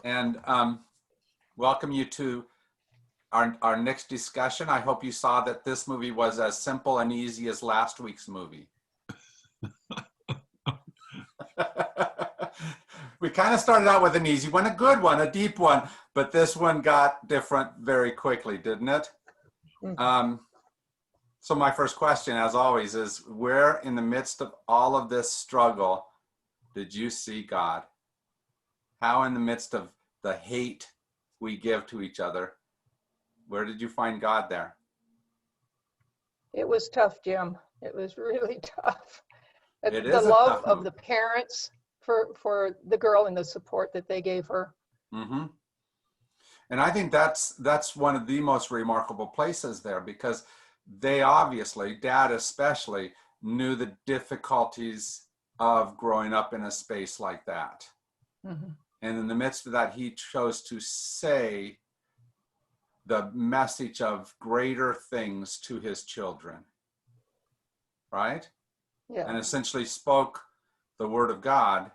and welcome you to our next discussion. I hope you saw that this movie was as simple and easy as last week's movie. We kind of started out with an easy one, a good one, a deep one, but this one got different very quickly, didn't it? So my first question, as always, is where in the midst of all of this struggle did you see God? How in the midst of the hate we give to each other, where did you find God there? It was tough, Jim. It was really tough. It The is a love tough of movie. the parents for the girl and the support that they gave her. Mm-hmm. And I think that's one of the most remarkable places there, because they obviously, Dad especially, knew the difficulties of growing up in a space like that. Mm-hmm. And in the midst of that, he chose to say the message of greater things to his children, right? Yeah. And essentially spoke the word of God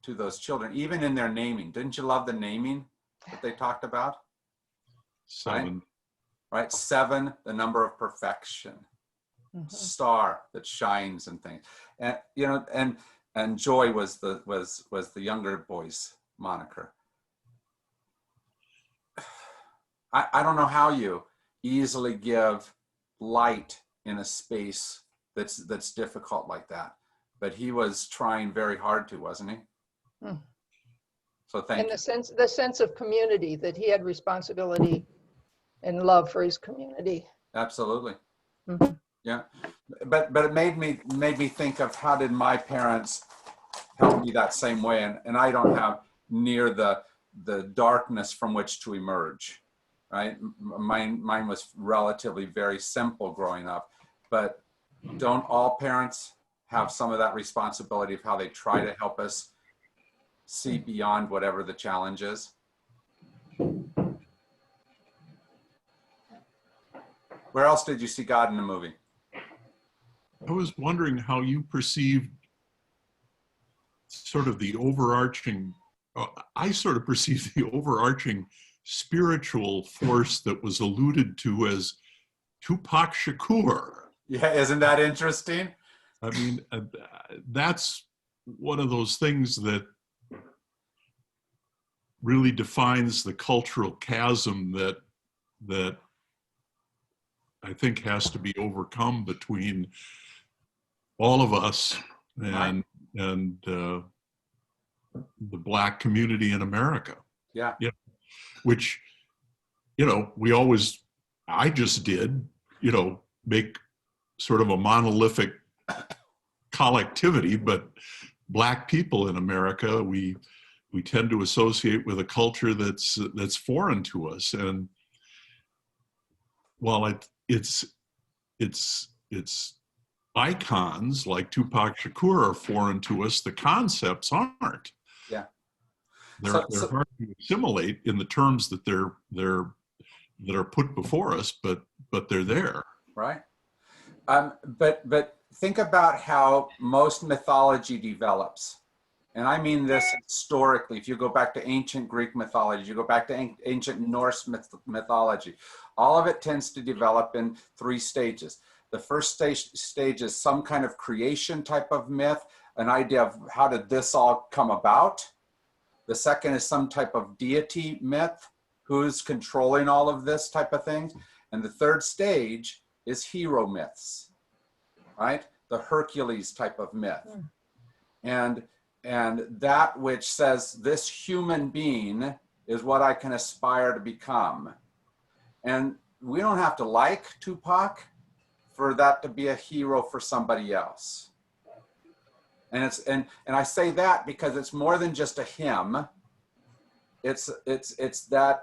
to those children, even in their naming. Didn't you love the naming that they talked about? 7. Right? 7, the number of perfection. Mm-hmm. Star that shines and things. And you know, and Joy was the younger boy's moniker. I don't know how you easily give light in a space that's difficult like that, but he was trying very hard to, wasn't he? Mm. So thank you. The sense of community, that he had responsibility and love for his community. Absolutely. Mm-hmm. Yeah, but it made me think of how did my parents help me that same way, and I don't have near the darkness from which to emerge, right? Mine was relatively very simple growing up, but don't all parents have some of that responsibility of how they try to help us see beyond whatever the challenge is? Where else did you see God in the movie? I was wondering how you perceived sort of the overarching, I sort of perceived the overarching spiritual force that was alluded to as Tupac Shakur. Yeah, isn't that interesting? I mean, that's one of those things that really defines the cultural chasm that I think has to be overcome between all of us and the Black community in America. Yeah. Which, I just did, make sort of a monolithic collectivity, but Black people in America, we tend to associate with a culture that's foreign to us. And while it's icons like Tupac Shakur are foreign to us, the concepts aren't. Yeah. They're hard to assimilate in the terms that that are put before us, but they're there. Right. But think about how most mythology develops. And I mean this historically. If you go back to ancient Greek mythology, you go back to ancient Norse mythology, all of it tends to develop in 3 stages. The first stage is some kind of creation type of myth, an idea of how did this all come about. The second is some type of deity myth, who's controlling all of this type of things. And the third stage is hero myths, right? The Hercules type of myth. And that which says this human being is what I can aspire to become. And we don't have to like Tupac for that to be a hero for somebody else. And I say that because it's more than just a hymn. It's that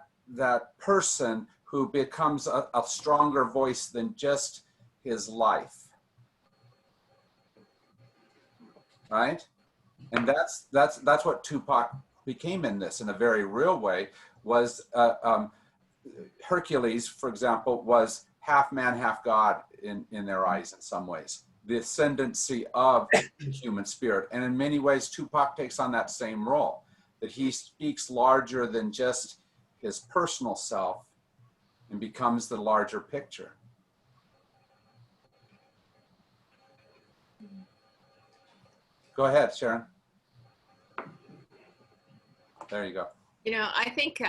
person who becomes a stronger voice than just his life, right? And that's what Tupac became in this, in a very real way. Was Hercules, for example, was half man, half God in their eyes in some ways. The ascendancy of the human spirit. And in many ways, Tupac takes on that same role. that he speaks larger than just his personal self and becomes the larger picture. Go ahead, Sharon. There you go. You know, I think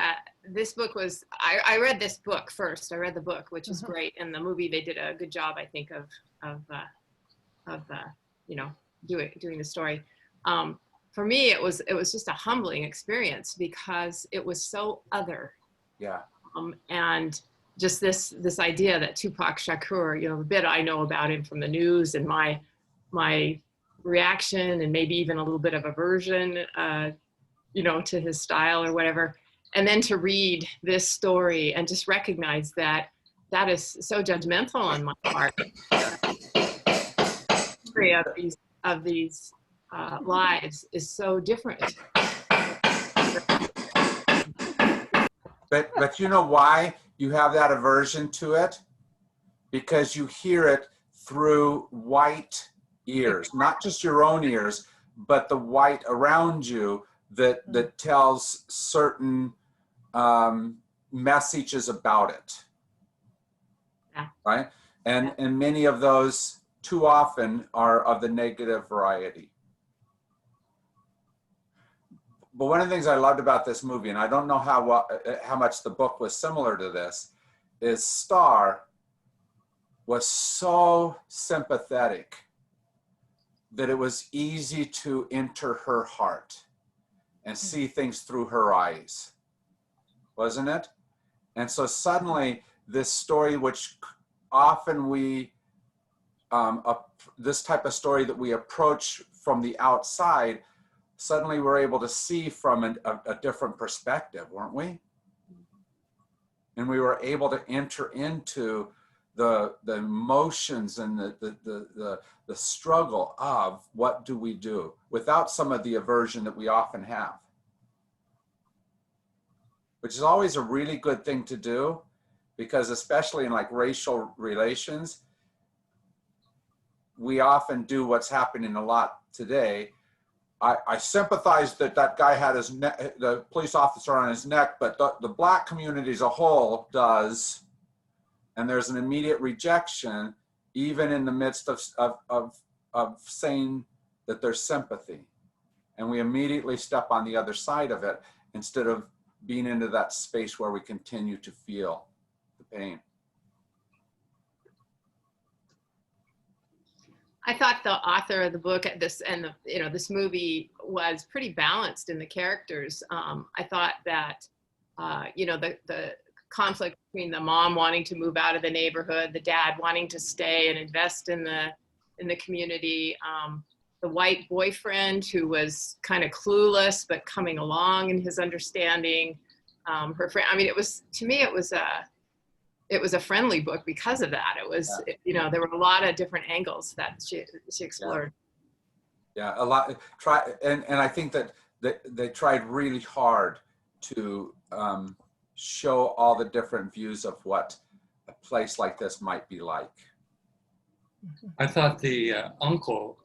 this book was, I read this book first. I read the book, which is great. And the movie, they did a good job, I think, of you know, doing the story. For me, it was just a humbling experience because it was so other. Yeah. And just this idea that Tupac Shakur, you know, the bit I know about him from the news and my reaction and maybe even a little bit of aversion, you know, to his style or whatever. And then to read this story and just recognize that that is so judgmental on my part. Of these lives is so different. But you know why you have that aversion to it? Because you hear it through white ears, not just your own ears, but the white around you that tells certain messages about it. Yeah. Right? And many of those too often are of the negative variety. But one of the things I loved about this movie, and I don't know how much the book was similar to this, is Star was so sympathetic that it was easy to enter her heart and see things through her eyes, wasn't it? And so suddenly this story, which often this type of story that we approach from the outside, suddenly we're able to see from a different perspective, weren't we? And we were able to enter into the emotions and the struggle of what do we do without some of the aversion that we often have, which is always a really good thing to do, because especially in like racial relations, we often do what's happening a lot today. I sympathize that guy had the police officer on his neck, but the black community as a whole does. And there's an immediate rejection, even in the midst of saying that there's sympathy. And we immediately step on the other side of it instead of being into that space where we continue to feel the pain. I thought the author of the book this movie was pretty balanced in the characters. I thought that the conflict between the mom wanting to move out of the neighborhood, the dad wanting to stay and invest in the community, the white boyfriend who was kind of clueless but coming along in his understanding, her friend. I mean, it was a friendly book because of that. It was, there were a lot of different angles that she explored. Yeah, a lot. And I think that they tried really hard to show all the different views of what a place like this might be like. I thought the uncle,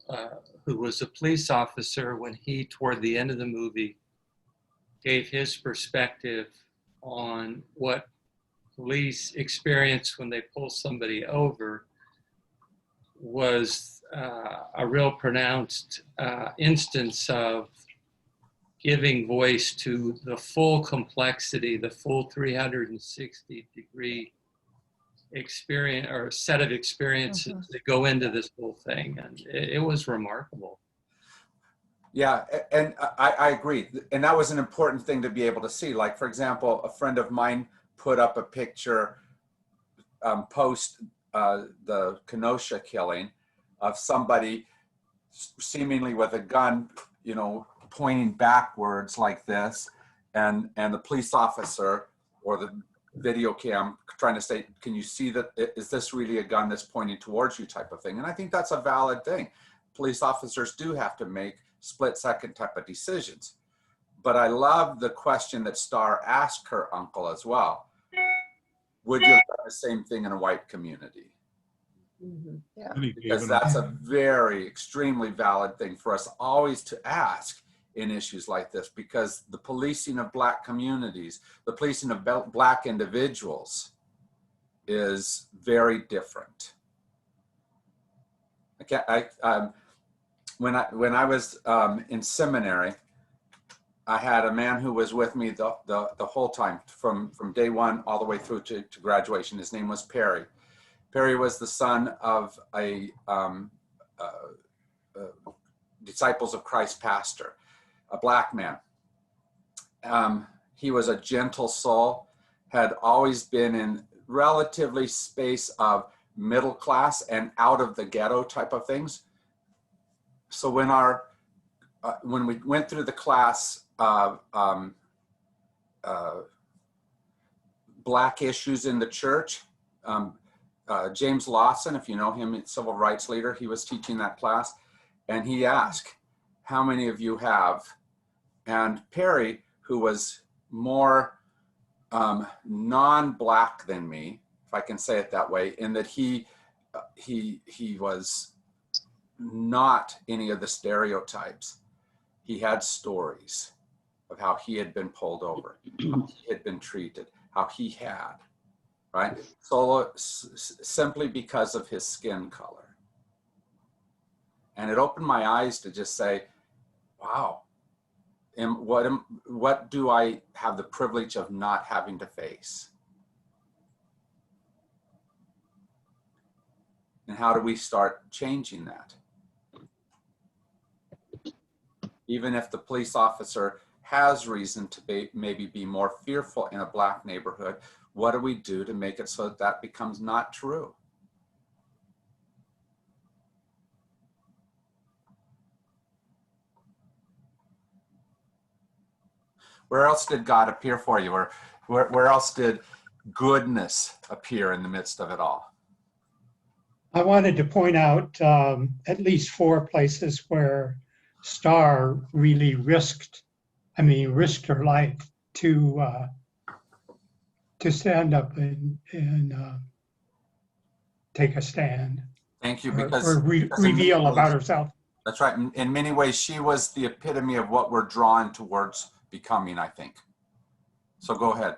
who was a police officer, when he, toward the end of the movie, gave his perspective on what police experience when they pull somebody over, was a real pronounced instance of giving voice to the full complexity, the full 360-degree experience or set of experiences that go into this whole thing. And it was remarkable. Yeah, and I agree. And that was an important thing to be able to see. Like, for example, a friend of mine put up a picture post the Kenosha killing of somebody seemingly with a gun, pointing backwards like this, and the police officer or the video cam trying to say, can you see that? Is this really a gun that's pointing towards you, type of thing? And I think that's a valid thing. Police officers do have to make split-second type of decisions. But I love the question that Star asked her uncle as well. Would you have done the same thing in a white community? Yeah. Because that's a very extremely valid thing for us always to ask, in issues like this, because the policing of Black communities, the policing of Black individuals is very different. When I was in seminary, I had a man who was with me the whole time, from day one all the way through to graduation. His name was Perry. Perry was the son of a Disciples of Christ pastor, a Black man. He was a gentle soul, had always been in relatively space of middle class and out of the ghetto type of things. So when we went through the class of Black issues in the church, James Lawson, if you know him, civil rights leader, he was teaching that class, and he asked, how many of you have? And Perry, who was more non-Black than me, if I can say it that way, in that he was not any of the stereotypes. He had stories of how he had been pulled over, how he had been treated, how he had, right? So simply because of his skin color. And it opened my eyes to just say, wow, what do I have the privilege of not having to face? And how do we start changing that? Even if the police officer has reason to maybe be more fearful in a Black neighborhood, what do we do to make it so that that becomes not true? Where else did God appear for you? Or where else did goodness appear in the midst of it all? I wanted to point out at least 4 places where Starr really risked her life to stand up and take a stand. Thank you, Or because reveal about herself. that's right. In many ways, she was the epitome of what we're drawn towards becoming, I think. So go ahead.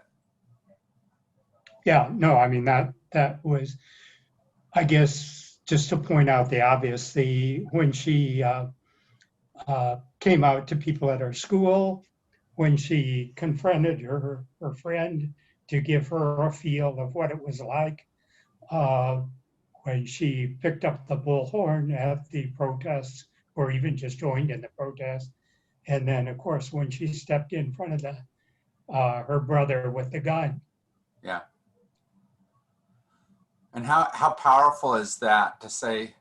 Yeah, no, I mean, that was, I guess, just to point out the obvious, when she came out to people at her school, when she confronted her friend to give her a feel of what it was like, when she picked up the bullhorn at the protests, or even just joined in the protest, and then, of course, when she stepped in front of her brother with the gun. Yeah. And how powerful is that to say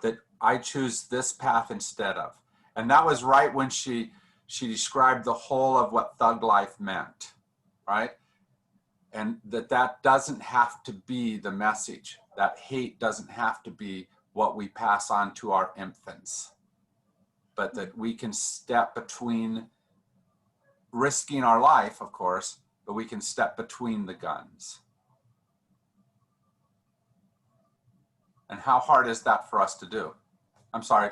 that I choose this path instead of? And that was right when she described the whole of what thug life meant, right? And that doesn't have to be the message. That hate doesn't have to be what we pass on to our infants, but that we can step between, risking our life, of course, but we can step between the guns. And how hard is that for us to do? I'm sorry.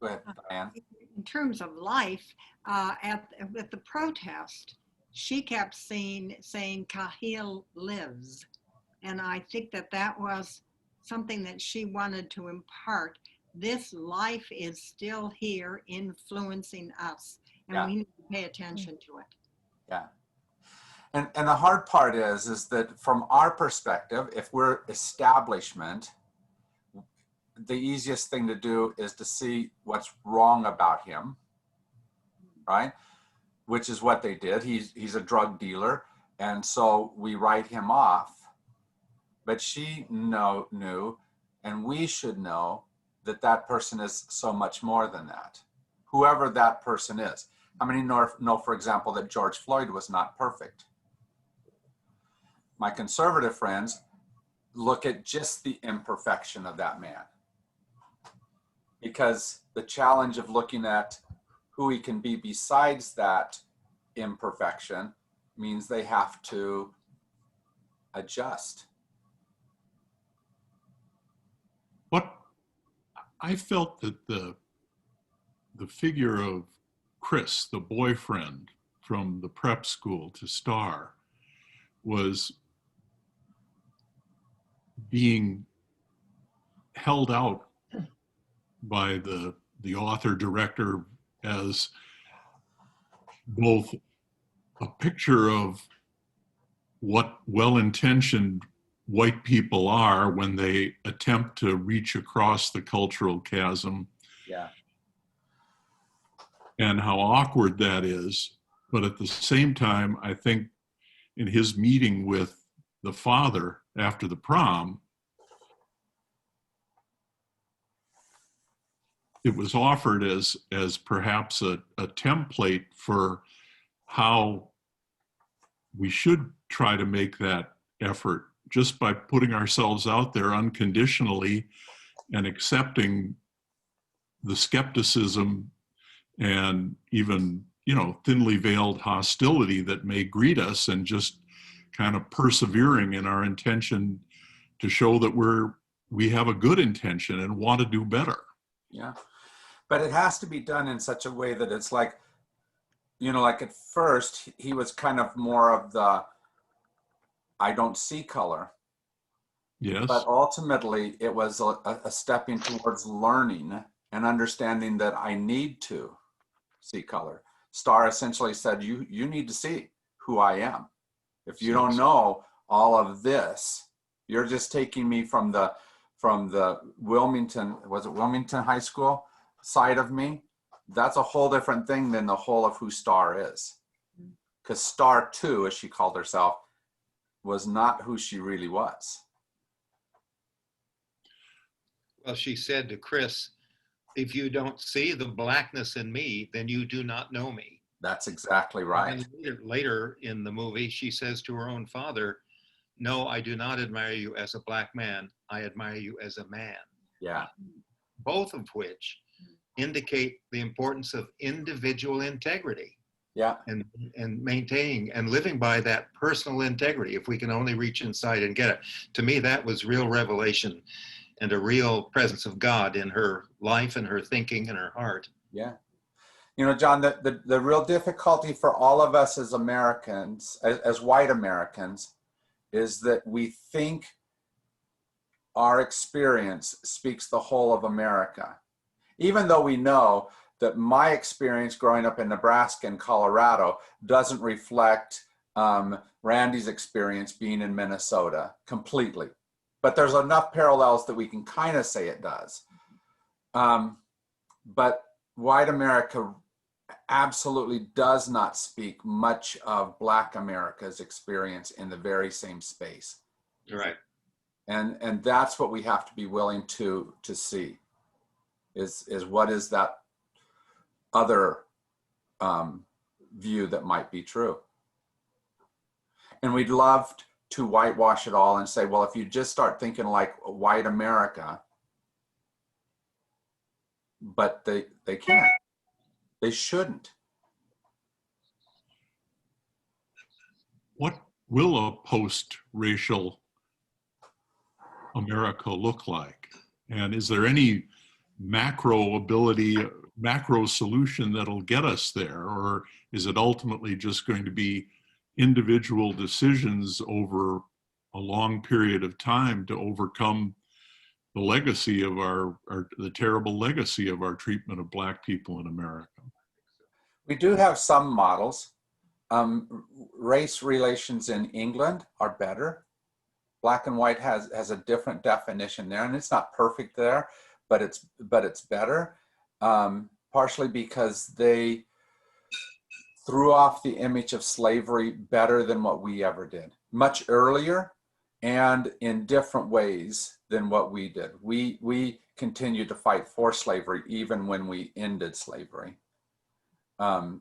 Go ahead, Diane. In terms of life, at the protest, she kept saying Cahill lives. And I think that was something that she wanted to impart. This life is still here influencing us, and Yeah. we need to pay attention to it. Yeah. And the hard part is that from our perspective, if we're establishment, the easiest thing to do is to see what's wrong about him, right? Which is what they did. He's a drug dealer, and so we write him off. But she knew, and we should know, that person is so much more than that. Whoever that person is. How many know, for example, that George Floyd was not perfect? My conservative friends look at just the imperfection of that man, because the challenge of looking at who he can be besides that imperfection means they have to adjust. What I felt that the figure of Chris, the boyfriend from the prep school to Star, was being held out by the author director as both a picture of what well-intentioned white people are when they attempt to reach across the cultural chasm, Yeah. and how awkward that is. But at the same time, I think in his meeting with the father after the prom, it was offered as perhaps a template for how we should try to make that effort, just by putting ourselves out there unconditionally and accepting the skepticism and even, you know, thinly veiled hostility that may greet us, and just kind of persevering in our intention to show that we have a good intention and want to do better. Yeah. But it has to be done in such a way that it's like, you know, like at first he was kind of more of the, I don't see color. Yes. But ultimately it was a stepping towards learning and understanding that I need to see color. Star essentially said, you need to see who I am. If you don't know all of this, you're just taking me from the Wilmington, was it Wilmington High School side of me? That's a whole different thing than the whole of who Star is. Because Star 2, as she called herself, was not who she really was. Well, she said to Chris, if you don't see the blackness in me, then you do not know me. That's exactly right. And later in the movie, she says to her own father, no, I do not admire you as a black man. I admire you as a man. Yeah. Both of which indicate the importance of individual integrity. Yeah. And maintaining and living by that personal integrity, if we can only reach inside and get it. To me, that was real revelation and a real presence of God in her life and her thinking and her heart. Yeah. You know, John, the real difficulty for all of us as Americans, as white Americans, is that we think our experience speaks the whole of America. Even though we know that my experience growing up in Nebraska and Colorado doesn't reflect Randy's experience being in Minnesota completely. But there's enough parallels that we can kind of say it does. But white America absolutely does not speak much of Black America's experience in the very same space. Right. And that's what we have to be willing to see is what is that other view that might be true. And we'd love to whitewash it all and say, well, if you just start thinking like white America, but they can't. They shouldn't. What will a post-racial America look like? And is there any macro solution that'll get us there? Or is it ultimately just going to be individual decisions over a long period of time to overcome the legacy of the terrible legacy of our treatment of Black people in America? We do have some models. Race relations in England are better. Black and white has a different definition there, and it's not perfect there, but it's better. Partially because they threw off the image of slavery better than what we ever did, much earlier and in different ways than what we did. We continued to fight for slavery even when we ended slavery.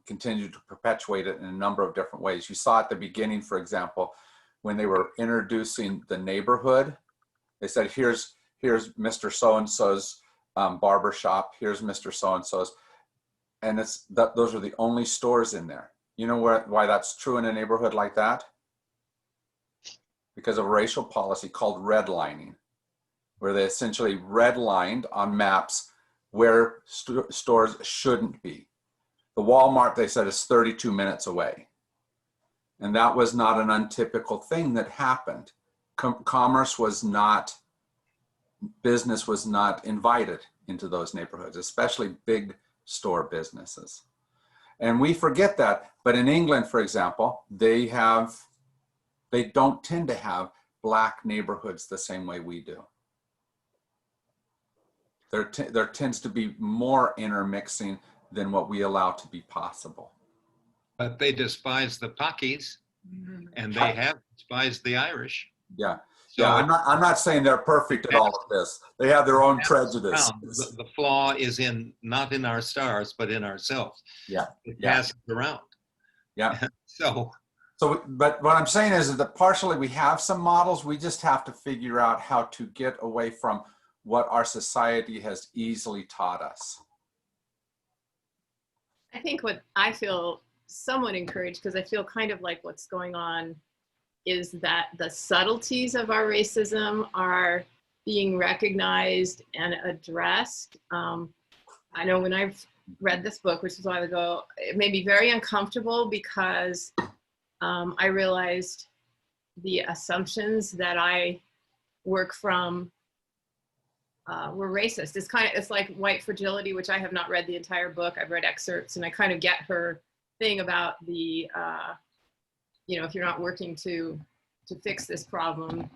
Continued to perpetuate it in a number of different ways. You saw at the beginning, for example, when they were introducing the neighborhood, they said, here's Mr. So-and-so's barber shop, here's Mr. So-and-so's. And those are the only stores in there. You know why that's true in a neighborhood like that? Because of a racial policy called redlining, where they essentially redlined on maps where stores shouldn't be. The Walmart, they said, is 32 minutes away. And that was not an untypical thing that happened. Commerce was not, business was not invited into those neighborhoods, especially big store businesses. And we forget that, but in England, for example, they don't tend to have Black neighborhoods the same way we do. There tends to be more intermixing than what we allow to be possible. But they despise the Pakis, and they have despised the Irish. Yeah, So yeah. I'm not saying they're perfect at all of this. They have their own prejudice. the flaw is not in our stars, but in ourselves. Yeah, It yeah. passes around. Yeah. So, but what I'm saying is that partially we have some models. We just have to figure out how to get away from what our society has easily taught us. I think what I feel somewhat encouraged, because I feel kind of like what's going on, is that the subtleties of our racism are being recognized and addressed. I know when I've read this book, which was a while ago, it made me very uncomfortable because I realized the assumptions that I work from were racist. It's like White Fragility, which I have not read the entire book. I've read excerpts, and I kind of get her thing about the, if you're not working to fix this problem,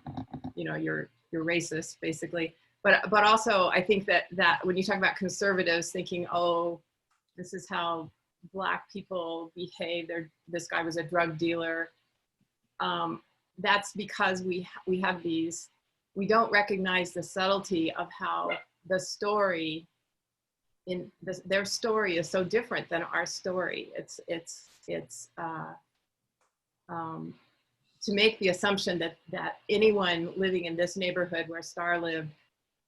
you're racist, basically. But also, I think that when you talk about conservatives thinking, oh, this is how Black people behave. This guy was a drug dealer. That's because we have these. We don't recognize the subtlety of how the story their story is so different than our story. It's to make the assumption that anyone living in this neighborhood where Star lived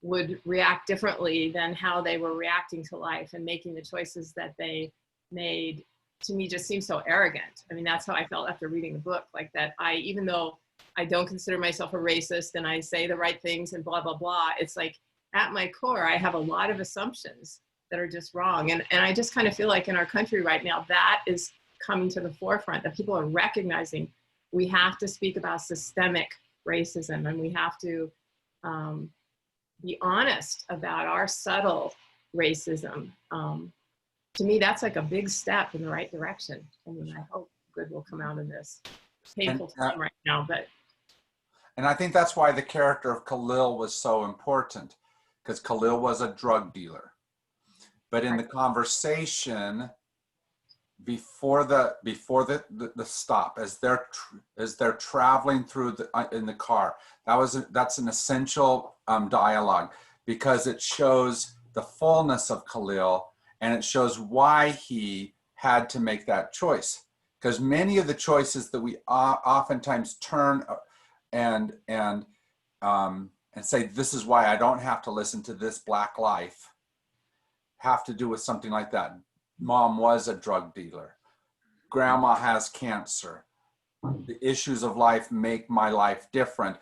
would react differently than how they were reacting to life and making the choices that they made, to me just seems so arrogant. I mean, that's how I felt after reading the book, like that even though I don't consider myself a racist and I say the right things and blah, blah, blah, it's like at my core, I have a lot of assumptions that are just wrong. And I just kind of feel like in our country right now, that is coming to the forefront, that people are recognizing we have to speak about systemic racism, and we have to be honest about our subtle racism. To me, that's like a big step in the right direction. I mean, I hope good will come out of this. Painful time right now, but. And I think that's why the character of Khalil was so important, because Khalil was a drug dealer. But in the conversation before the stop, as they're traveling through in the car, that's an essential dialogue, because it shows the fullness of Khalil and it shows why he had to make that choice. Because many of the choices that we oftentimes turn and say, this is why I don't have to listen to this Black life, have to do with something like that. Mom was a drug dealer. Grandma has cancer. The issues of life make my life different.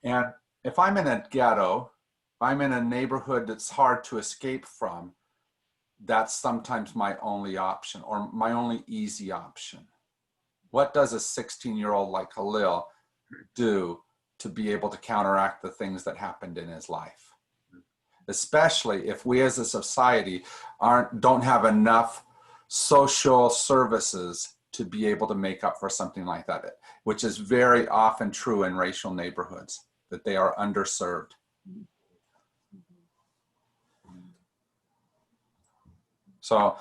And if I'm in a ghetto, if I'm in a neighborhood that's hard to escape from, that's sometimes my only option, or my only easy option. What does a 16-year-old like Khalil do to be able to counteract the things that happened in his life? Especially if we as a society don't have enough social services to be able to make up for something like that, which is very often true in racial neighborhoods, that they are underserved. So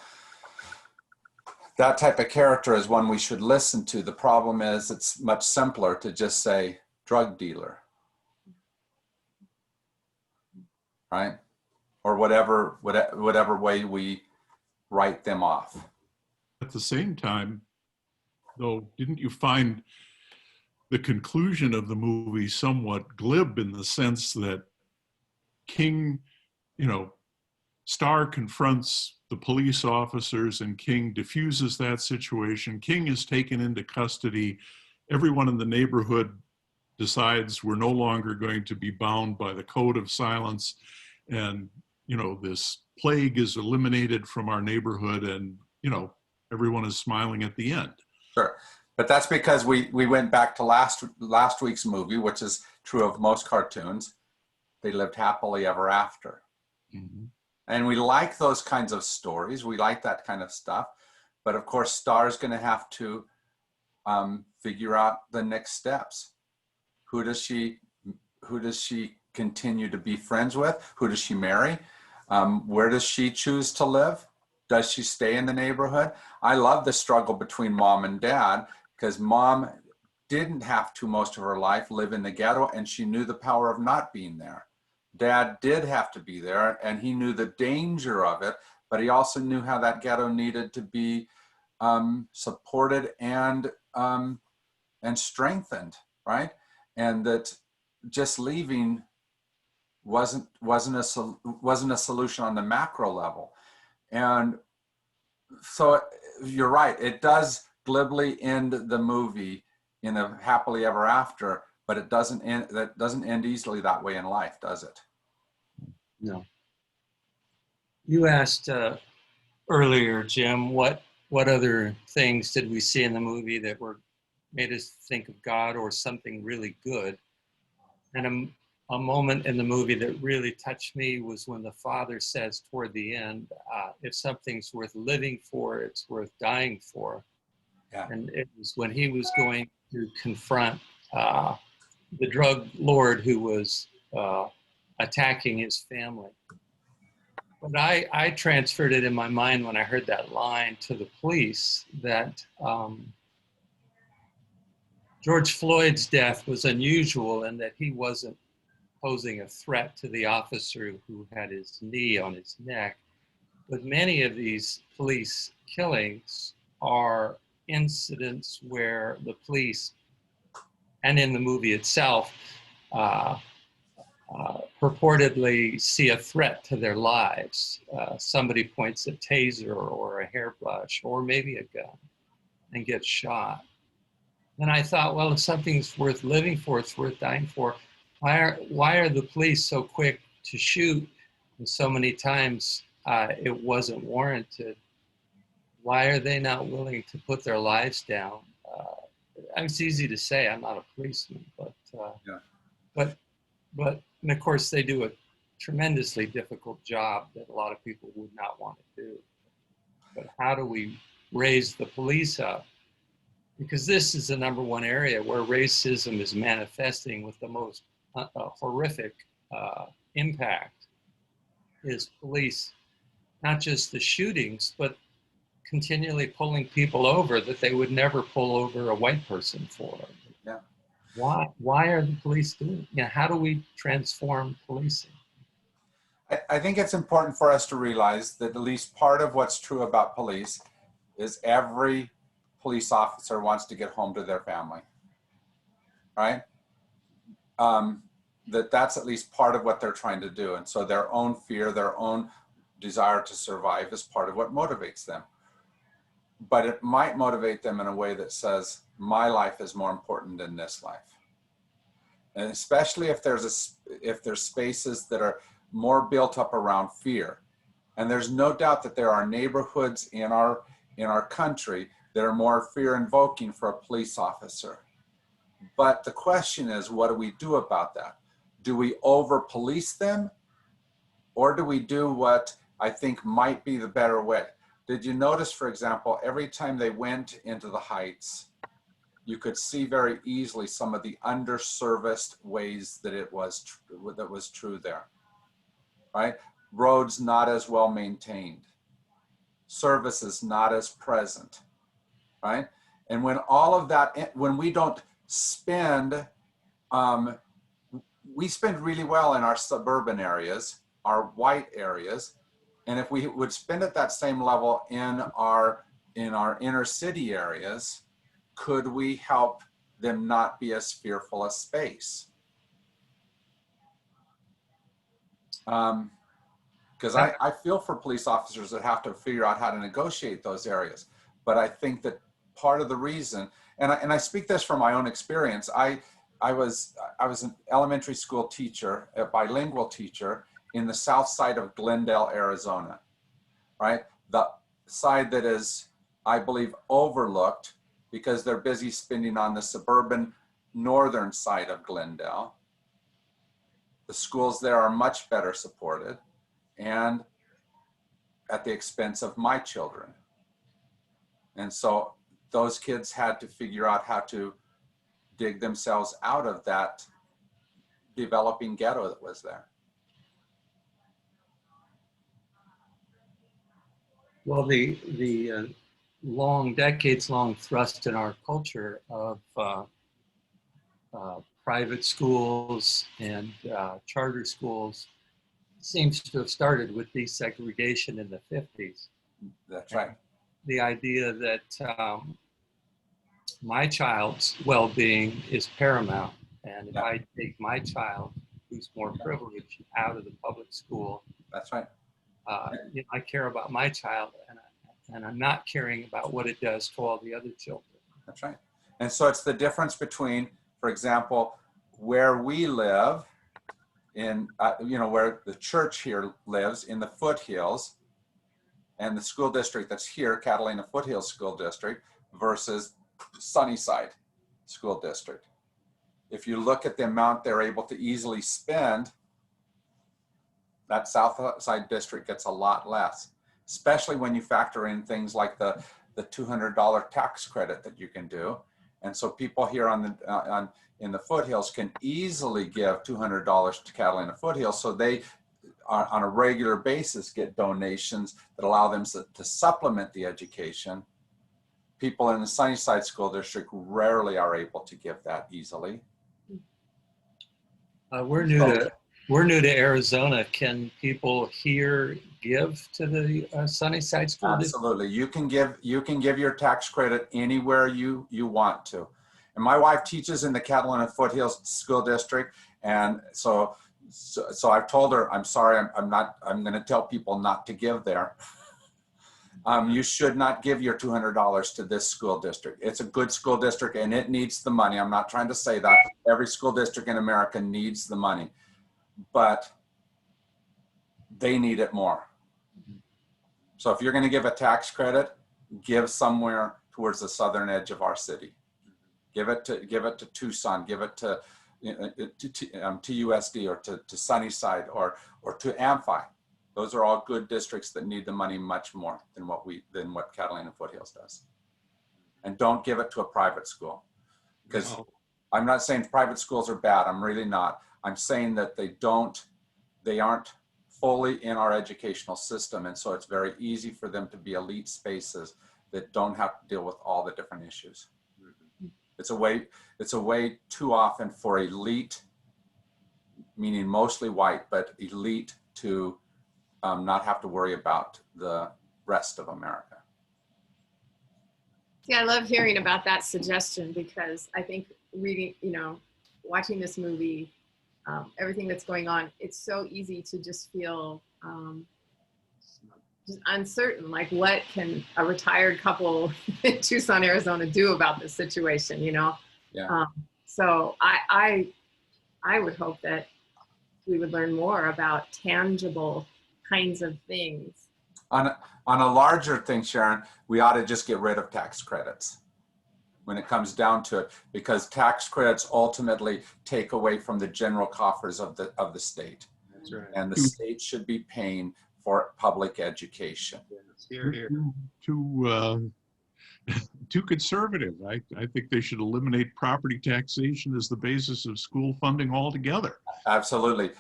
that type of character is one we should listen to. The problem is it's much simpler to just say drug dealer, right? Or whatever way we write them off. At the same time, though, didn't you find the conclusion of the movie somewhat glib, in the sense that King, Star confronts the police officers and King diffuses that situation. King is taken into custody. Everyone in the neighborhood decides we're no longer going to be bound by the code of silence. And, this plague is eliminated from our neighborhood, and everyone is smiling at the end. Sure. But that's because we went back to last week's movie, which is true of most cartoons. They lived happily ever after. Mm-hmm. And we like those kinds of stories. We like that kind of stuff. But of course, Star's going to have to figure out the next steps. Who does she continue to be friends with? Who does she marry? Where does she choose to live? Does she stay in the neighborhood? I love the struggle between mom and dad, because mom didn't have to most of her life live in the ghetto, and she knew the power of not being there. Dad did have to be there, and he knew the danger of it, but he also knew how that ghetto needed to be supported and strengthened, right? And that just leaving wasn't a solution on the macro level. And so you're right, it does glibly end the movie in a happily ever after, but it doesn't end easily that way in life, does it? No. You asked earlier, Jim, what other things did we see in the movie that made us think of God or something really good? And a moment in the movie that really touched me was when the father says toward the end, if something's worth living for, it's worth dying for. Yeah. And it was when he was going to confront the drug lord who was attacking his family. But I transferred it in my mind when I heard that line to the police that George Floyd's death was unusual in that he wasn't posing a threat to the officer who had his knee on his neck. But many of these police killings are incidents where the police, and in the movie itself, purportedly see a threat to their lives. Somebody points a taser or a hairbrush or maybe a gun and gets shot. And I thought, well, if something's worth living for, it's worth dying for. Why are the police so quick to shoot? And so many times it wasn't warranted. Why are they not willing to put their lives down? It's easy to say, I'm not a policeman, but and of course they do a tremendously difficult job that a lot of people would not want to do. But how do we raise the police up? Because this is the number one area where racism is manifesting with the most horrific impact is police, not just the shootings, but continually pulling people over that they would never pull over a white person for. Yeah. Why are the police doing it? How do we transform policing? I think it's important for us to realize that at least part of what's true about police is every police officer wants to get home to their family, right? That's at least part of what they're trying to do. And so their own fear, their own desire to survive is part of what motivates them. But it might motivate them in a way that says, my life is more important than this life. And especially if there's spaces that are more built up around fear. And there's no doubt that there are neighborhoods in our country that are more fear invoking for a police officer. But the question is, what do we do about that? Do we over police them? Or do we do what I think might be the better way? Did you notice, for example, every time they went into the Heights, you could see very easily some of the underserviced ways that that was true there, right? Roads not as well maintained, services not as present, right? And when all of that, when we don't spend, we spend really well in our suburban areas, our white areas, and if we would spend at that same level in our inner city areas, could we help them not be as fearful a space? Because I feel for police officers that have to figure out how to negotiate those areas. But I think that part of the reason, and I speak this from my own experience, I was an elementary school teacher, a bilingual teacher, in the south side of Glendale, Arizona, right? The side that is, I believe, overlooked because they're busy spending on the suburban northern side of Glendale. The schools there are much better supported and at the expense of my children. And so those kids had to figure out how to dig themselves out of that developing ghetto that was there. Well, the decades-long thrust in our culture of private schools and charter schools seems to have started with desegregation in the 50s. That's right. The idea that my child's well-being is paramount, and if I take my child, who's more privileged, out of the public school, That's right. I care about my child, and I'm not caring about what it does to all the other children. That's right. And so it's the difference between, for example, where we live in, where the church here lives in the foothills, and the school district that's here, Catalina Foothills School District, versus Sunnyside School District. If you look at the amount they're able to easily spend, that south side district gets a lot less, especially when you factor in things like the $200 tax credit that you can do. And so people here in the foothills can easily give $200 to Catalina Foothills, so they on a regular basis get donations that allow them to supplement the education. People in the Sunnyside School District rarely are able to give that easily. We're new to Arizona. Can people here give to the Sunnyside School District? Absolutely. You can give your tax credit anywhere you want to. And my wife teaches in the Catalina Foothills School District, and so I've told her, I'm sorry, I'm going to tell people not to give there. You should not give your $200 to this school district. It's a good school district and it needs the money. I'm not trying to say that. Every school district in America needs the money, but they need it more. So if you're going to give a tax credit, give somewhere towards the southern edge of our city. Give it to Tucson, give it to TUSD or to Sunnyside or to Amphi. Those are all good districts that need the money much more than what Catalina Foothills does. And don't give it to a private school, because I'm not saying private schools are bad. I'm really not. I'm saying that they aren't fully in our educational system, and so it's very easy for them to be elite spaces that don't have to deal with all the different issues. It's a way too often for elite, meaning mostly white, but elite to not have to worry about the rest of America. Yeah, I love hearing about that suggestion, because I think reading, watching this movie, everything that's going on, it's so easy to just feel just uncertain. Like, what can a retired couple in Tucson, Arizona do about this situation, Yeah. So I would hope that we would learn more about tangible kinds of things. On a larger thing, Sharon, we ought to just get rid of tax credits when it comes down to it, because tax credits ultimately take away from the general coffers of the state. That's right. And the state should be paying for public education. Here, here. Too conservative. I think they should eliminate property taxation as the basis of school funding altogether. Absolutely.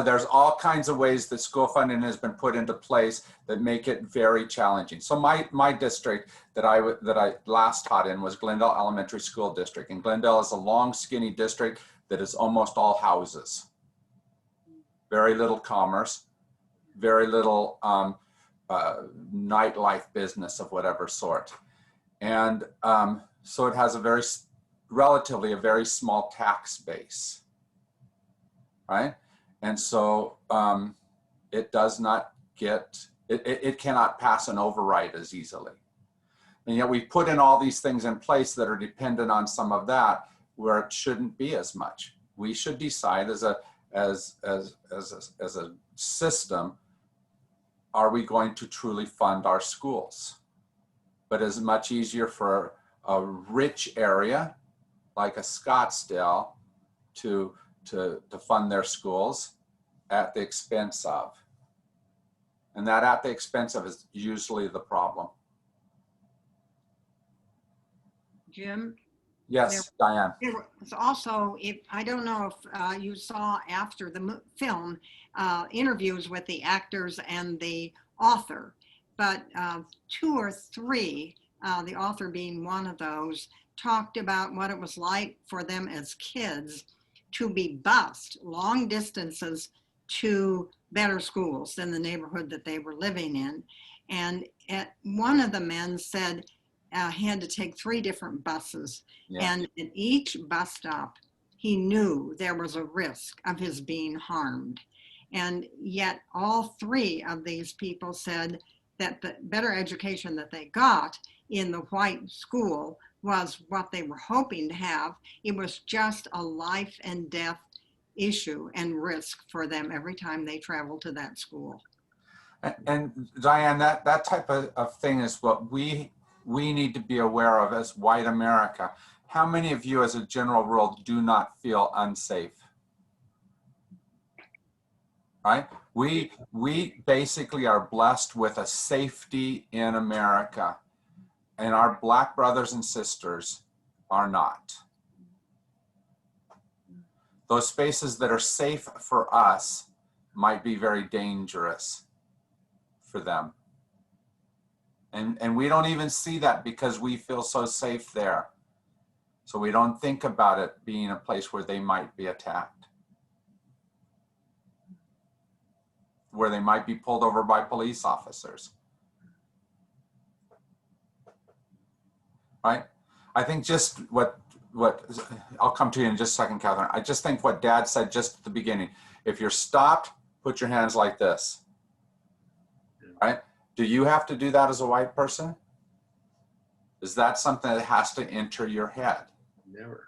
There's all kinds of ways that school funding has been put into place that make it very challenging. So my district that I last taught in was Glendale Elementary School District. And Glendale is a long, skinny district that is almost all houses. Very little commerce, very little nightlife business of whatever sort. And so it has relatively a very small tax base, right? And so it does not it cannot pass an override as easily. And yet we put in all these things in place that are dependent on some of that, where it shouldn't be as much. We should decide as as a system, are we going to truly fund our schools? But it's much easier for a rich area like a Scottsdale to fund their schools at the expense of. And that at the expense of is usually the problem. Jim? Yes, Diane. There was also, if I don't know if you saw after the film interviews with the actors and the author, but 2 or 3, the author being one of those, talked about what it was like for them as kids to be bused long distances to better schools than the neighborhood that they were living in. And one of the men said he had to take 3 different buses. Yeah. And at each bus stop, he knew there was a risk of his being harmed. And yet all 3 of these people said that the better education that they got in the white school was what they were hoping to have. It was just a life and death issue and risk for them every time they traveled to that school. And Diane, that type of thing is what we need to be aware of as white America. How many of you as a general rule do not feel unsafe? Right? We basically are blessed with a safety in America, and our Black brothers and sisters are not. Those spaces that are safe for us might be very dangerous for them. And we don't even see that because we feel so safe there. So we don't think about it being a place where they might be attacked, where they might be pulled over by police officers. Right? I think just what I'll come to you in just a second, Catherine. I just think what Dad said just at the beginning, if you're stopped, put your hands like this, right? Do you have to do that as a white person? Is that something that has to enter your head? Never.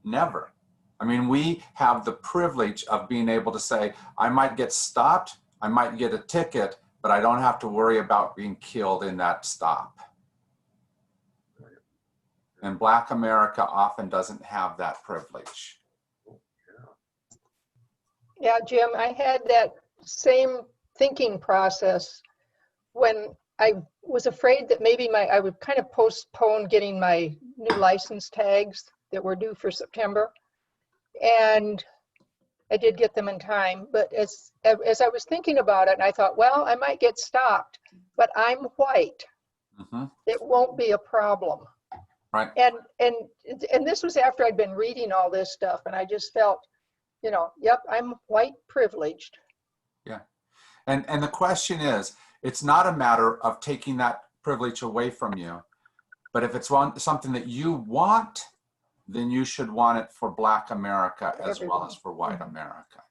Never. I mean, we have the privilege of being able to say, I might get stopped, I might get a ticket, but I don't have to worry about being killed in that stop. And Black America often doesn't have that privilege. Yeah, Jim, I had that same thinking process when I was afraid that maybe I would kind of postpone getting my new license tags that were due for September. And I did get them in time, but as I was thinking about it, I thought, well, I might get stopped, but I'm white. Mm-hmm. It won't be a problem. Right. And this was after I'd been reading all this stuff, and I just felt, you know, yep, I'm white privileged. Yeah. And the question is, it's not a matter of taking that privilege away from you, but if it's something that you want, then you should want it for Black America as well as for white America.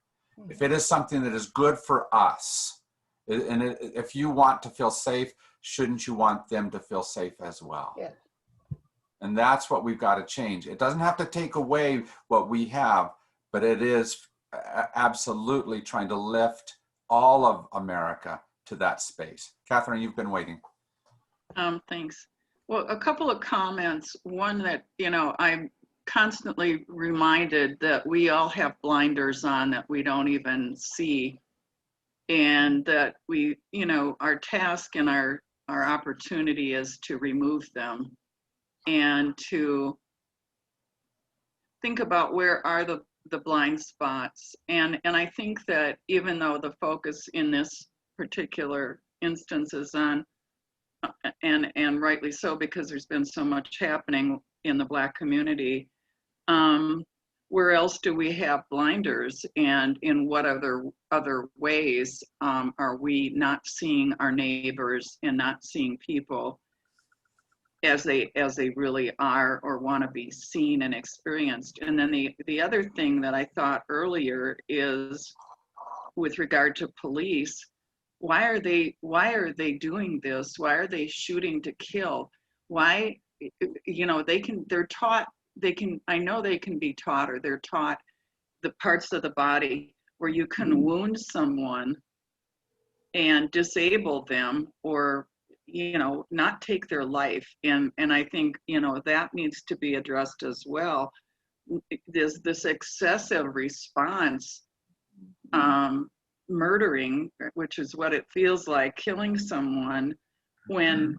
If it is something that is good for us, and if you want to feel safe, shouldn't you want them to feel safe as well? Yeah. And that's what we've got to change. It doesn't have to take away what we have, but it is absolutely trying to lift all of America to that space. Catherine, you've been waiting. Thanks. Well, a couple of comments. One that, you know, I'm constantly reminded that we all have blinders on that we don't even see. And that we, you know, our task and our opportunity is to remove them and to think about where are the blind spots. And I think that even though the focus in this particular instance is on, and rightly so, because there's been so much happening in the Black community, where else do we have blinders, and in what other ways are we not seeing our neighbors and not seeing people as they really are or want to be seen and experienced? And then the other thing that I thought earlier is with regard to police, why are they doing this? Why are they shooting to kill? Why, you know, they're taught, I know they can be taught, or they're taught the parts of the body where you can wound someone and disable them, or not take their life. And I think that needs to be addressed as well. There's this excessive response, murdering, which is what it feels like, killing someone, when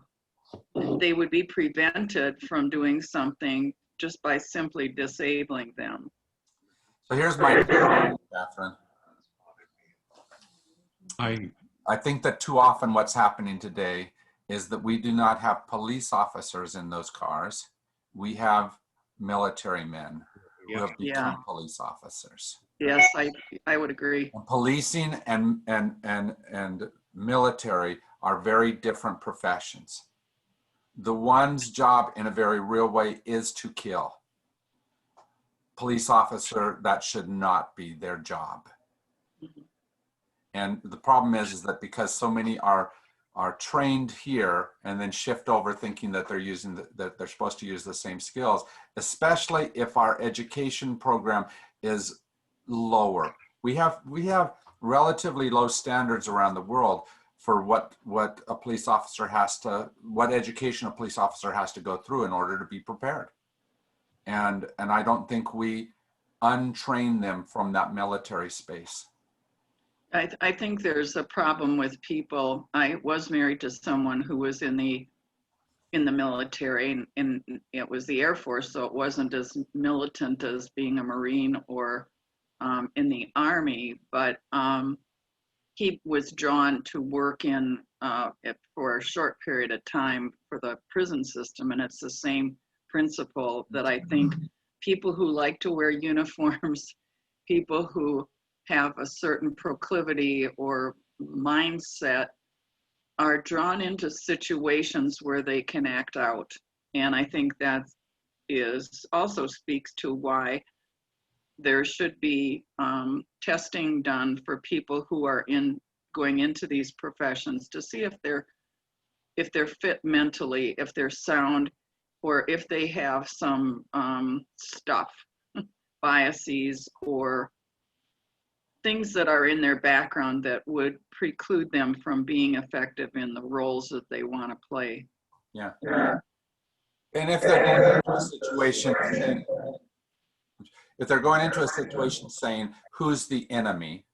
they would be prevented from doing something just by simply disabling them. So here's my theory, Catherine. I think that too often what's happening today is that we do not have police officers in those cars. We have military men who have become police officers. Yes, I would agree. And policing and military are very different professions. The one's job in a very real way is to kill. Police officer, that should not be their job. And the problem is that because so many are trained here and then shift over thinking that they're using that they're supposed to use the same skills, especially if our education program is lower. We have relatively low standards around the world for what a police officer what education a police officer has to go through in order to be prepared. And I don't think we untrain them from that military space. I think there's a problem with people. I was married to someone who was in the military, and it was the Air Force, so it wasn't as militant as being a Marine or in the Army, but he was drawn to work in for a short period of time for the prison system. And it's the same principle that I think people who like to wear uniforms, people who have a certain proclivity or mindset, are drawn into situations where they can act out. And I think that also speaks to why there should be testing done for people who are going into these professions to see if they're fit mentally, if they're sound, or if they have some biases or things that are in their background that would preclude them from being effective in the roles that they want to play. Yeah. And if they're going into a situation saying, who's the enemy,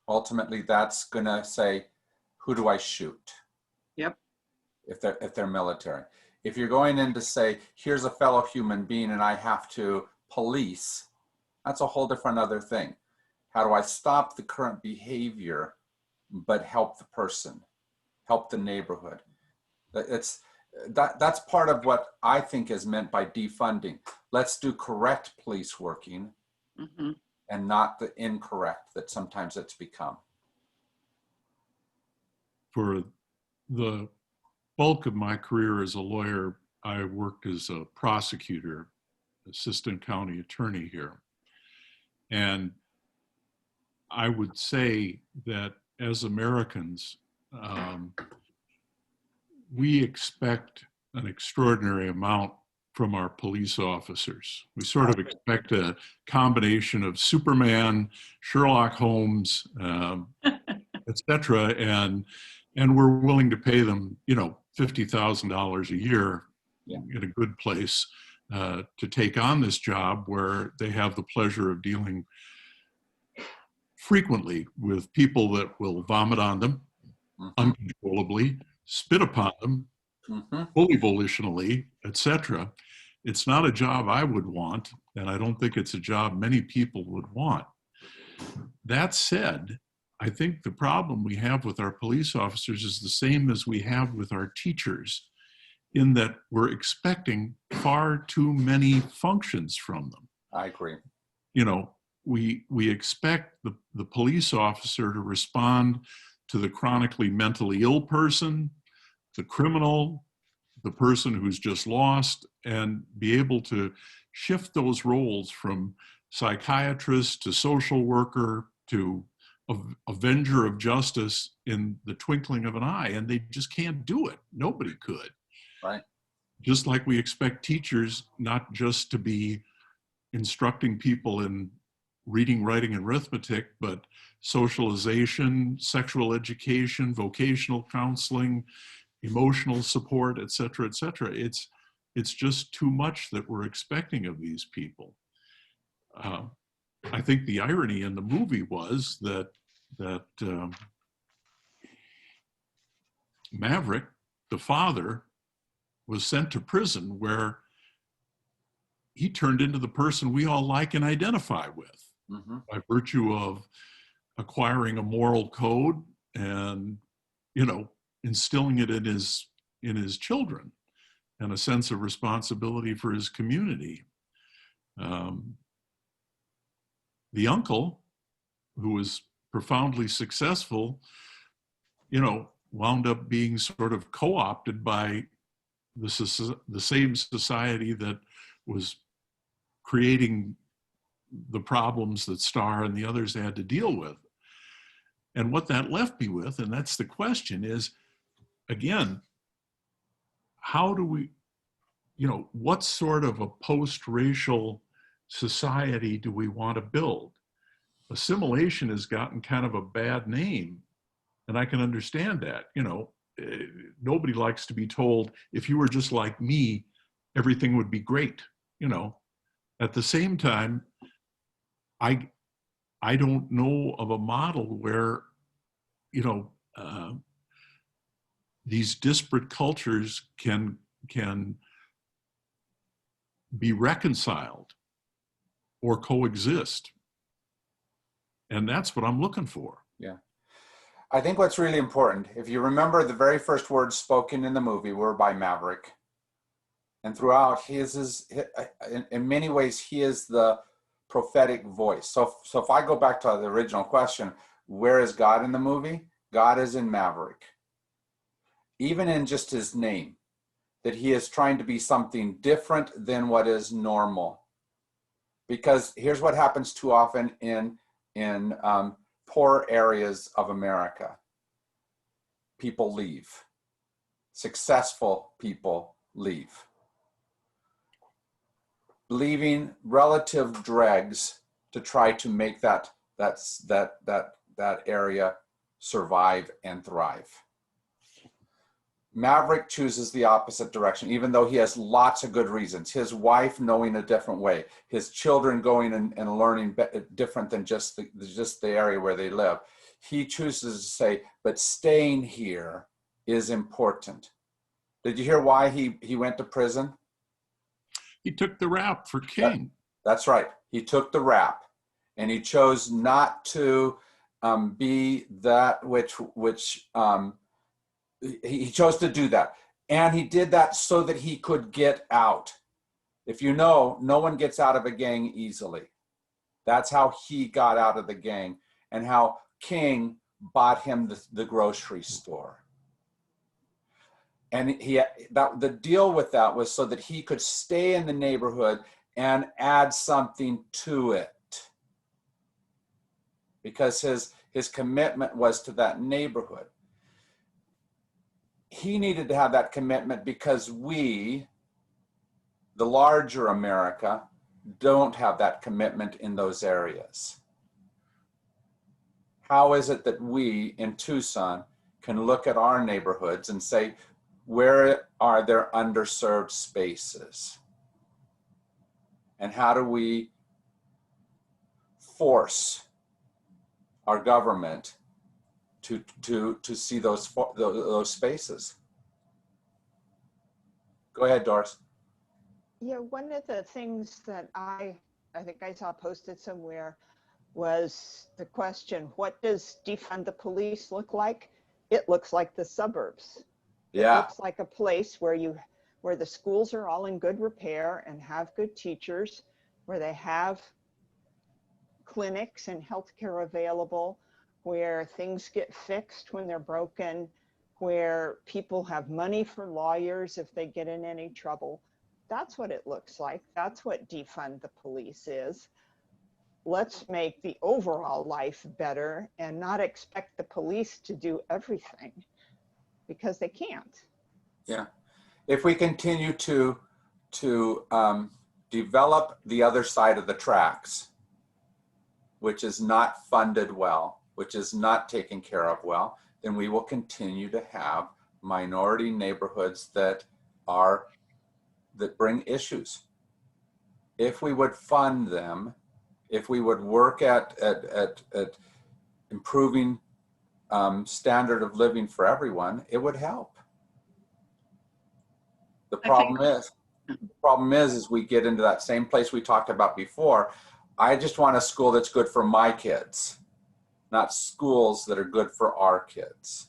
ultimately that's going to say, who do I shoot? Yep. If they're military. If you're going in to say, here's a fellow human being and I have to police, that's a whole different other thing. How do I stop the current behavior, but help the person, help the neighborhood? That's part of what I think is meant by defunding. Let's do correct police working, and not the incorrect that sometimes it's become. For the bulk of my career as a lawyer, I worked as a prosecutor, assistant county attorney here. And I would say that as Americans, we expect an extraordinary amount from our police officers. We sort of expect a combination of Superman, Sherlock Holmes, etc., and we're willing to pay them, $50,000 a year in a good place to take on this job where they have the pleasure of dealing frequently with people that will vomit on them uncontrollably, spit upon them, fully volitionally, etc. It's not a job I would want, and I don't think it's a job many people would want. That said, I think the problem we have with our police officers is the same as we have with our teachers, in that we're expecting far too many functions from them. I agree. We expect the police officer to respond to the chronically mentally ill person, the criminal, the person who's just lost, and be able to shift those roles from psychiatrist to social worker to avenger of justice in the twinkling of an eye. And they just can't do it. Nobody could. Right. Just like we expect teachers not just to be instructing people in reading, writing, and arithmetic, but socialization, sexual education, vocational counseling, emotional support, et cetera, et cetera. It's just too much that we're expecting of these people. I think the irony in the movie was that Maverick, the father, was sent to prison where he turned into the person we all like and identify with, by virtue of acquiring a moral code and, you know, instilling it in his children and a sense of responsibility for his community. The uncle, who was profoundly successful, you know, wound up being sort of co-opted by the same society that was creating the problems that Starr and the others had to deal with. And what that left me with, and that's the question, is, again, how do we, you know, what sort of a post-racial society do we want to build? Assimilation has gotten kind of a bad name, and I can understand that. You know, nobody likes to be told, if you were just like me, everything would be great, you know. At the same time, I don't know of a model where, you know, these disparate cultures can be reconciled or coexist. And that's what I'm looking for. Yeah. I think what's really important, if you remember, the very first words spoken in the movie were by Maverick. And throughout, in many ways, he is the prophetic voice. So if I go back to the original question, where is God in the movie? God is in Maverick. Even in just his name, that he is trying to be something different than what is normal. Because here's what happens too often in poor areas of America. People leave. Successful people leave. Leaving relative dregs to try to make that area survive and thrive. Maverick chooses the opposite direction, even though he has lots of good reasons. His wife knowing a different way, his children going and learning different than just the area where they live. He chooses to say, but staying here is important. Did you hear why he went to prison? He took the rap for King. That's right. He took the rap, and he chose not to be that which he chose to do that. And he did that so that he could get out. If you know, no one gets out of a gang easily. That's how he got out of the gang, and how King bought him the grocery store. And the deal with that was so that he could stay in the neighborhood and add something to it. Because his commitment was to that neighborhood. He needed to have that commitment because we, the larger America, don't have that commitment in those areas. How is it that we in Tucson can look at our neighborhoods and say, where are there underserved spaces? And how do we force our government to see those spaces? Go ahead, Doris. Yeah, one of the things that I think I saw posted somewhere was the question, what does defund the police look like? It looks like the suburbs. Yeah. It looks like a place where the schools are all in good repair and have good teachers, where they have clinics and healthcare available, where things get fixed when they're broken, where people have money for lawyers if they get in any trouble. That's what it looks like. That's what defund the police is. Let's make the overall life better and not expect the police to do everything, because they can't. Yeah. If we continue to develop the other side of the tracks, which is not funded well, which is not taken care of well, then we will continue to have minority neighborhoods that bring issues. If we would fund them, if we would work at improving standard of living for everyone, it would help. The problem is we get into that same place we talked about before. I just want a school that's good for my kids, not schools that are good for our kids.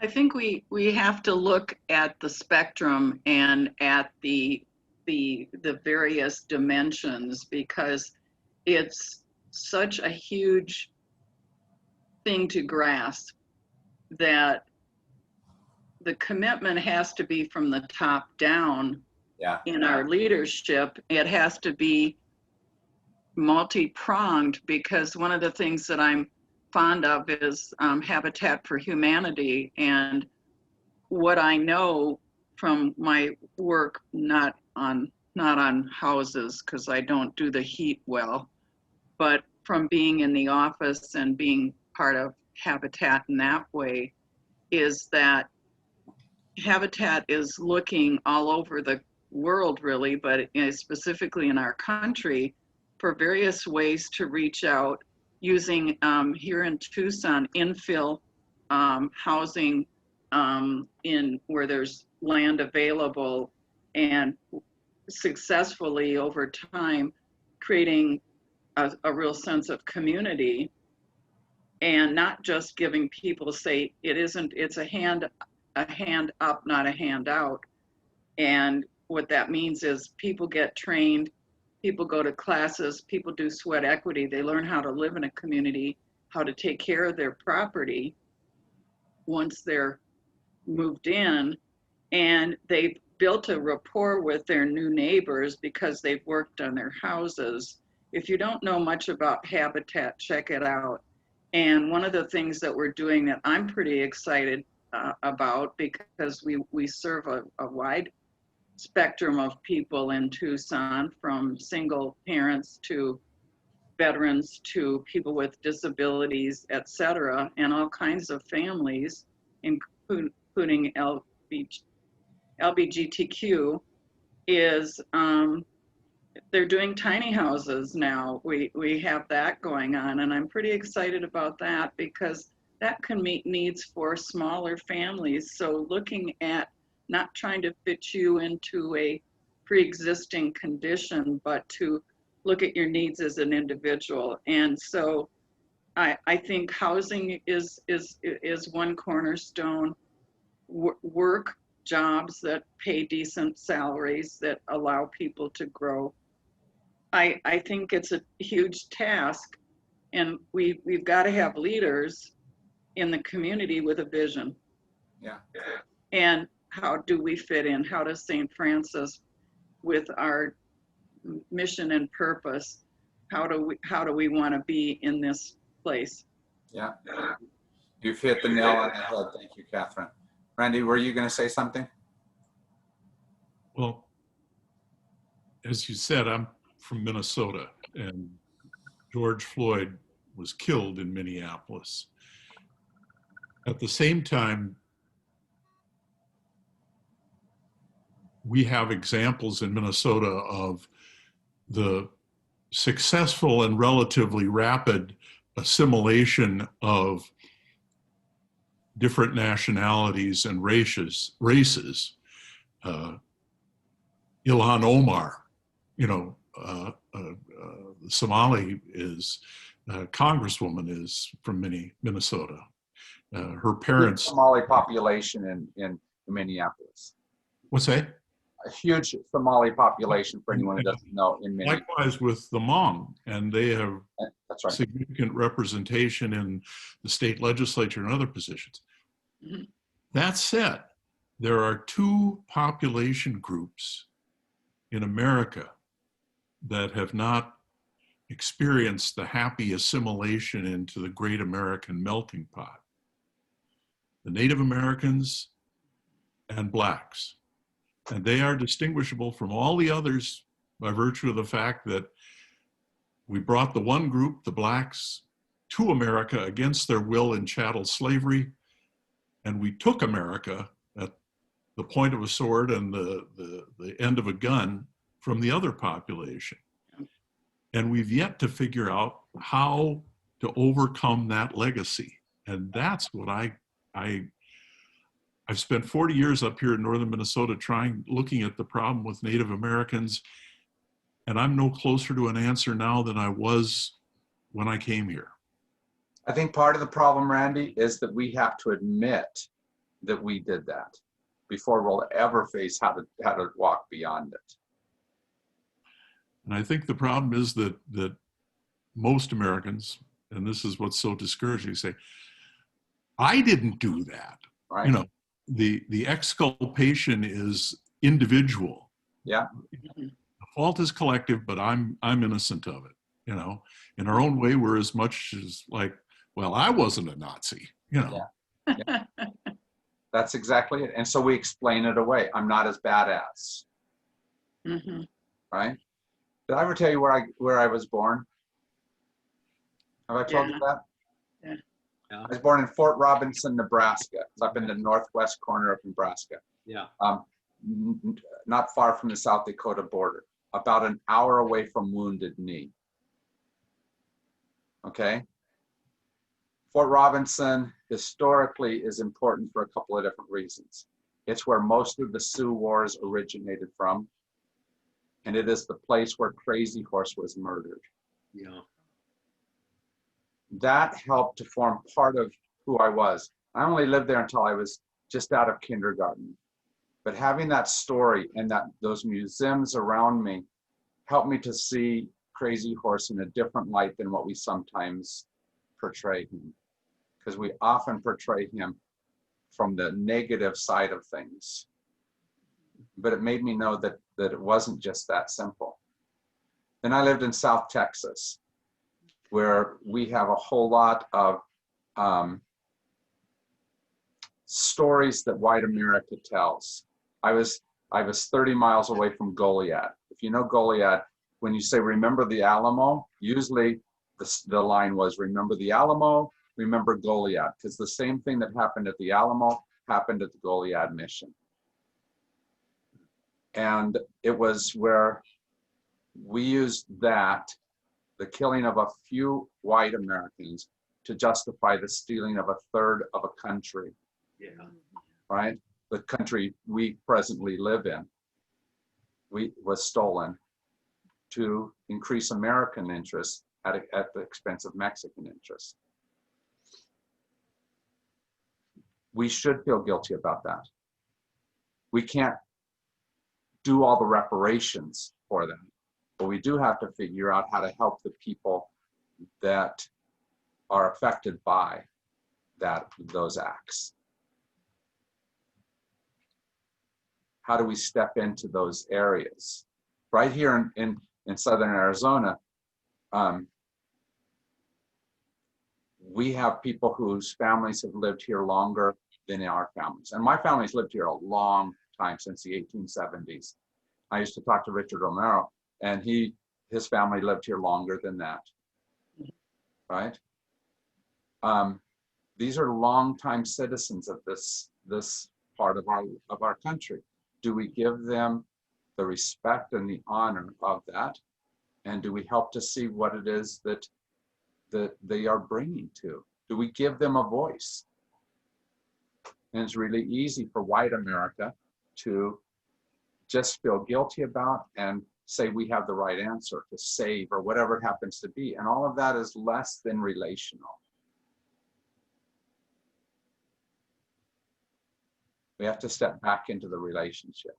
I think we have to look at the spectrum and at the various dimensions, because it's such a huge thing to grasp that the commitment has to be from the top down. Yeah. In our leadership. It has to be multi-pronged, because one of the things that I'm fond of is Habitat for Humanity. And what I know from my work, not on houses, because I don't do the heat well, but from being in the office and being part of Habitat in that way, is that Habitat is looking all over the world, really, but specifically in our country, for various ways to reach out using here in Tucson infill housing in where there's land available, and successfully over time creating a real sense of community, and not just giving people, say, it's a hand up, not a hand out. And what that means is people get trained, people go to classes, people do sweat equity, they learn how to live in a community, how to take care of their property once they're moved in, and they've built a rapport with their new neighbors because they've worked on their houses. If you don't know much about Habitat, check it out. And one of the things that we're doing that I'm pretty excited about, because we serve a wide spectrum of people in Tucson, from single parents to veterans to people with disabilities, et cetera, and all kinds of families, including LGBTQ, is they're doing tiny houses now. We have that going on, and I'm pretty excited about that, because that can meet needs for smaller families. So looking at not trying to fit you into a pre-existing condition, but to look at your needs as an individual. And so I think housing is one cornerstone. Work, jobs that pay decent salaries that allow people to grow. I think it's a huge task, and we've got to have leaders in the community with a vision. Yeah. And how do we fit in? How does St. Francis, with our mission and purpose, how do we want to be in this place? Yeah. You've hit the nail on the head. Thank you, Catherine. Randy, were you going to say something? Well, as you said, I'm from Minnesota, and George Floyd was killed in Minneapolis. At the same time, we have examples in Minnesota of the successful and relatively rapid assimilation of different nationalities and races. Ilhan Omar, Somali congresswoman is from Minnesota. Her parents. Somali population in Minneapolis. What's that? A huge Somali population, for anyone who doesn't know, in Minneapolis. Likewise with the Hmong, and they have That's right. significant representation in the state legislature and other positions. Mm-hmm. That said, there are two population groups in America that have not experienced the happy assimilation into the great American melting pot: the Native Americans and Blacks. And they are distinguishable from all the others by virtue of the fact that we brought the one group, the blacks, to America against their will in chattel slavery, and we took America at the point of a sword and the end of a gun from the other population. And we've yet to figure out how to overcome that legacy. And that's what I've spent 40 years up here in northern Minnesota looking at the problem with Native Americans, and I'm no closer to an answer now than I was when I came here. I think part of the problem, Randy, is that we have to admit that we did that before we'll ever face how to walk beyond it. And I think the problem is that most Americans, and this is what's so discouraging, say, I didn't do that. Right? You know, the exculpation is individual. Yeah. The fault is collective, but I'm innocent of it. You know, in our own way, we're as much as like, well, I wasn't a Nazi. You know. Yeah. That's exactly it. And so we explain it away. I'm not as bad as. Mm-hmm. Right? Did I ever tell you where I was born? Have I told you that? Yeah. Yeah. I was born in Fort Robinson, Nebraska. It's up in the northwest corner of Nebraska. Yeah. Not far from the South Dakota border, about an hour away from Wounded Knee. Okay? Fort Robinson historically is important for a couple of different reasons. It's where most of the Sioux Wars originated from, and it is the place where Crazy Horse was murdered. Yeah. That helped to form part of who I was. I only lived there until I was just out of kindergarten. But having that story and those museums around me helped me to see Crazy Horse in a different light than what we sometimes portray him. Because we often portray him from the negative side of things. But it made me know that it wasn't just that simple. Then I lived in South Texas, where we have a whole lot of stories that white America tells. I was 30 miles away from Goliad. If you know Goliad, when you say remember the Alamo, usually the line was remember the Alamo, remember Goliad, because the same thing that happened at the Alamo happened at the Goliad mission. And it was where we used that, the killing of a few white Americans, to justify the stealing of a third of a country. Yeah. Right? The country we presently live in was stolen to increase American interests at the expense of Mexican interests. We should feel guilty about that. We can't do all the reparations for them, but we do have to figure out how to help the people that are affected by those acts. How do we step into those areas? Right here in Southern Arizona, we have people whose families have lived here longer than our families. And my family's lived here a long time, since the 1870s. I used to talk to Richard Romero, and his family lived here longer than that, right? These are longtime citizens of this part of our country. Do we give them the respect and the honor of that? And do we help to see what it is that they are bringing to? Do we give them a voice? And it's really easy for white America to just feel guilty about and say we have the right answer to save or whatever it happens to be. And all of that is less than relational. We have to step back into the relationship.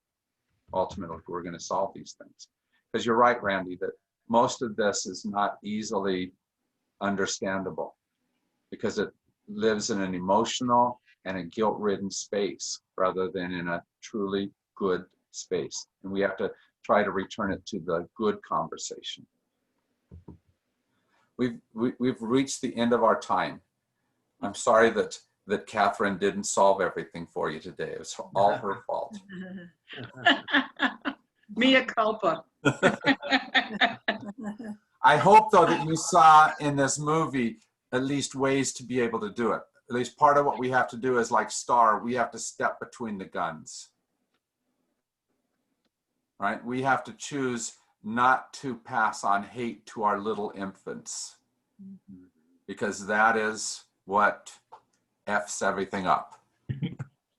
Ultimately, if we're going to solve these things. Because you're right, Randy, that most of this is not easily understandable because it lives in an emotional and a guilt-ridden space rather than in a truly good space. And we have to try to return it to the good conversation. We've reached the end of our time. I'm sorry that Catherine didn't solve everything for you today. It was all her fault. Mea culpa. I hope, though, that you saw in this movie at least ways to be able to do it. At least part of what we have to do is like Star, we have to step between the guns. Right? We have to choose not to pass on hate to our little infants, because that is what F's everything up.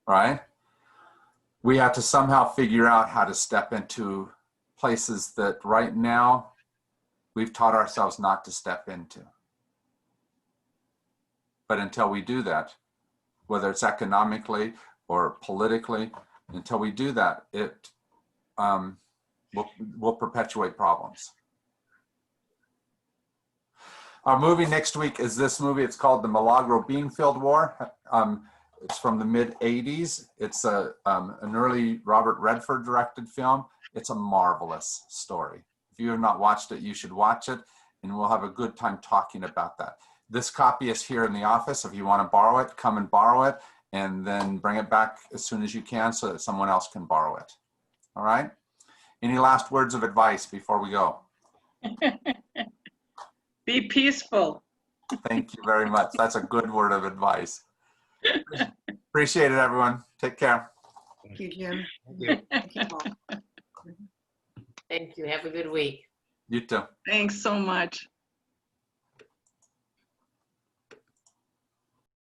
Right? We have to somehow figure out how to step into places that right now we've taught ourselves not to step into. But until we do that, whether it's economically or politically, until we do that, it will perpetuate problems. Our movie next week is this movie. It's called The Milagro Beanfield War. It's from the mid-'80s. It's an early Robert Redford directed film. It's a marvelous story. If you have not watched it, you should watch it, and we'll have a good time talking about that. This copy is here in the office. If you want to borrow it, come and borrow it, and then bring it back as soon as you can so that someone else can borrow it. All right? Any last words of advice before we go? Be peaceful. Thank you very much. That's a good word of advice. Appreciate it, everyone. Take care. Thank you, Jim. Thank you. Thank you. Have a good week. You too. Thanks so much.